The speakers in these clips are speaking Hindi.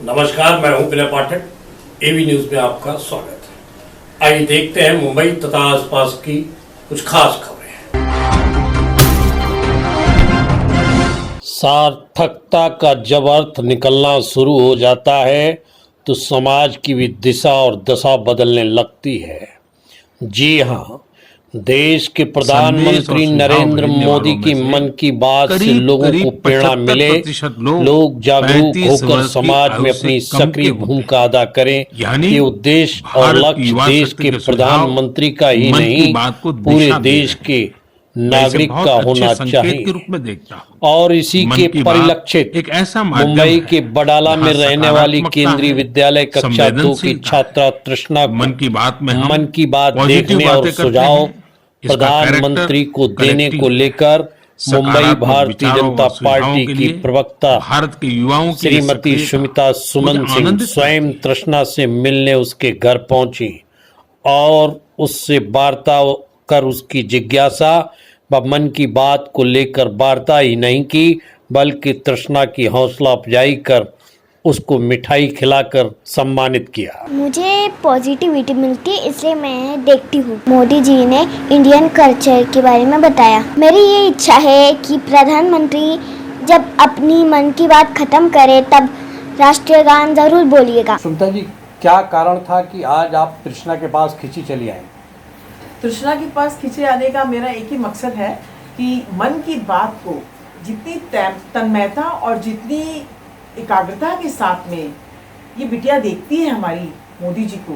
नमस्कार, मैं हूं विनय पाठक। एवी न्यूज में आपका स्वागत है। आइए देखते हैं मुंबई तथा आसपास की कुछ खास खबरें। सार्थकता का जब अर्थ निकलना शुरू हो जाता है तो समाज की भी दिशा और दशा बदलने लगती है। जी हाँ, देश के प्रधानमंत्री नरेंद्र मोदी की मन की बात से लोगों को प्रेरणा मिले, लोग जागरूक होकर समाज में अपनी सक्रिय भूमिका अदा करें। ये उद्देश्य और लक्ष्य देश के प्रधानमंत्री का ही नहीं, पूरे देश के नागरिक का होना चाहिए। और इसी के परिलक्षित एक ऐसा मुंबई के बडाला में रहने वाली केंद्रीय विद्यालय कक्षा 2 की छात्रा तृष्णा को मन की बात देखने और सुझाव प्रधानमंत्री को देने को लेकर मुंबई भारतीय जनता पार्टी की प्रवक्ता भारत के युवाओं श्रीमती सुमिता सुमन सिंह स्वयं तृष्णा से मिलने उसके घर पहुंची और उससे वार्ता कर उसकी जिज्ञासा व मन की बात को लेकर वार्ता ही नहीं की, बल्कि तृष्णा की हौसला अफजाई कर उसको मिठाई खिलाकर सम्मानित किया। मुझे पॉजिटिविटी मिलती है, इसलिए मैं देखती हूँ। मोदी जी ने इंडियन कल्चर के बारे में बताया। मेरी ये इच्छा है कि प्रधानमंत्री जब अपनी मन की बात खत्म करे तब राष्ट्रीय गान जरूर बोलिएगा। सुमिता जी, क्या कारण था कि आज आप तृष्णा के पास खिंची चली आए? तृष्णा के पास खिंचे आने का मेरा एक ही मकसद है कि मन की बात को जितनी तन्मयता और जितनी एकाग्रता के साथ में ये बिटिया देखती है हमारी मोदी जी को,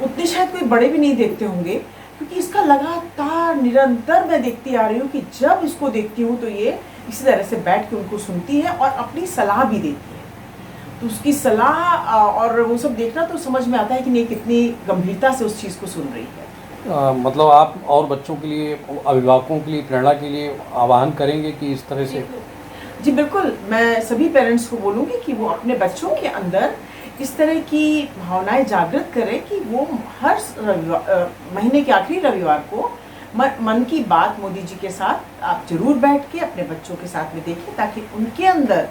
उतने शायद कोई बड़े भी नहीं देखते होंगे, क्योंकि इसका लगातार निरंतर मैं देखती आ रही हूँ कि जब इसको देखती हूँ तो ये इसी तरह से बैठ के उनको सुनती है और अपनी सलाह भी देती है। तो उसकी सलाह और वो सब देखना तो समझ में आता है कि नहीं कितनी गंभीरता से उस चीज़ को सुन रही है। मतलब आप और बच्चों के लिए, अभिभावकों के लिए, प्रेरणा के लिए आह्वान करेंगे कि इस तरह से? जी बिल्कुल, मैं सभी पेरेंट्स को बोलूँगी कि वो अपने बच्चों के अंदर इस तरह की भावनाएं जागृत करें कि वो हर महीने के आखिरी रविवार को मन की बात मोदी जी के साथ आप जरूर बैठ के अपने बच्चों के साथ में देखें, ताकि उनके अंदर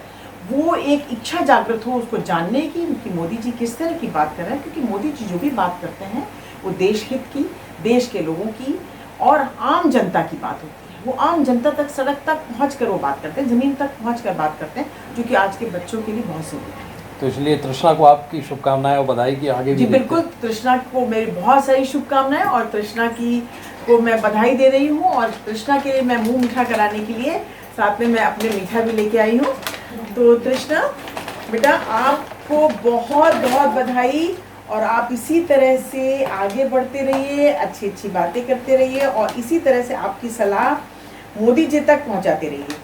वो एक इच्छा जागृत हो उसको जानने की कि मोदी जी किस तरह की बात कर रहे हैं। क्योंकि मोदी जी जो भी बात करते हैं वो देश हित की, देश के लोगों की और आम जनता की बात होती है। वो आम जनता तक, सड़क तक पहुँच कर वो बात करते हैं, ज़मीन तक पहुँच कर बात करते हैं, जो कि आज के बच्चों के लिए बहुत ज़रूरी है। तो इसलिए तृष्णा को आपकी शुभकामनाएं और बधाई की आगे जी बिल्कुल, तृष्णा को मेरी बहुत सारी शुभकामनाएं और तृष्णा को मैं बधाई दे रही हूँ। और तृष्णा के लिए मैं मुंह मीठा कराने के लिए साथ में मैं अपने मीठा भी लेके आई हूँ। तो तृष्णा बेटा, आपको बहुत बहुत बधाई और आप इसी तरह से आगे बढ़ते रहिए, अच्छी अच्छी बातें करते रहिए और इसी तरह से आपकी सलाह मोदी जी तक पहुंचाते रहिए।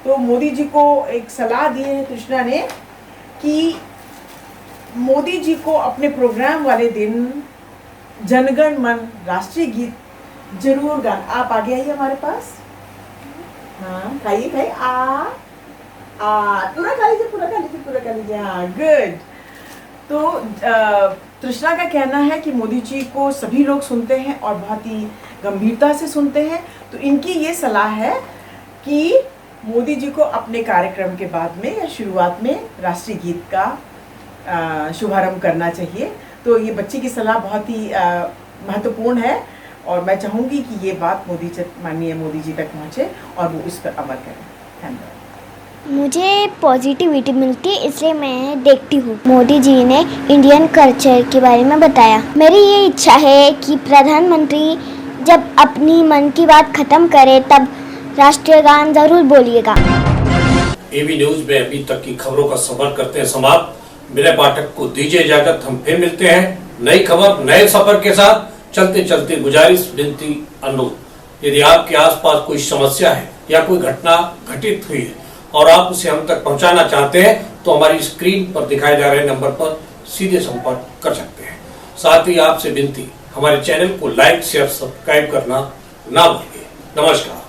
तो मोदी जी को एक सलाह दी है तृष्णा ने कि मोदी जी को अपने प्रोग्राम वाले दिन जनगण मन राष्ट्रीय गीत जरूर गाना। आप आगे आइए हमारे पास। हाँ, खाइए खाइए, पूरा खा लीजिए, पूरा खा लीजिए, पूरा खा लीजिए। हाँ, गुड। तो तृष्णा का कहना है कि मोदी जी को सभी लोग सुनते हैं और बहुत ही गंभीरता से सुनते हैं। तो इनकी ये सलाह है कि मोदी जी को अपने कार्यक्रम के बाद में या शुरुआत में राष्ट्रीय गीत का शुभारंभ करना चाहिए। तो ये बच्ची की सलाह बहुत ही महत्वपूर्ण है और मैं चाहूँगी कि ये बात माननीय मोदी जी तक पहुँचे और वो इस पर अमल करें। धन्यवाद। मुझे पॉजिटिविटी मिलती है, इसलिए मैं देखती हूँ। मोदी जी ने इंडियन कल्चर के बारे में बताया। मेरी ये इच्छा है कि प्रधानमंत्री जब अपनी मन की बात खत्म करे तब राष्ट्रीय गान जरूर बोलिएगा। एवी न्यूज में अभी तक की खबरों का सफर करते हैं समाप्त। विनय पाठक को दीजिए इजाजत। हम फिर मिलते हैं नई खबर, नए सफर के साथ। चलते चलते गुजारिश, विनती, अनुरोध, यदि आपके आसपास कोई समस्या है या कोई घटना घटित हुई है और आप उसे हम तक पहुंचाना चाहते हैं तो हमारी स्क्रीन पर दिखाए जा रहे नंबर पर सीधे संपर्क कर सकते हैं। साथ ही आपसे विनती, हमारे चैनल को लाइक, शेयर, सब्सक्राइब करना ना भूलिए। नमस्कार।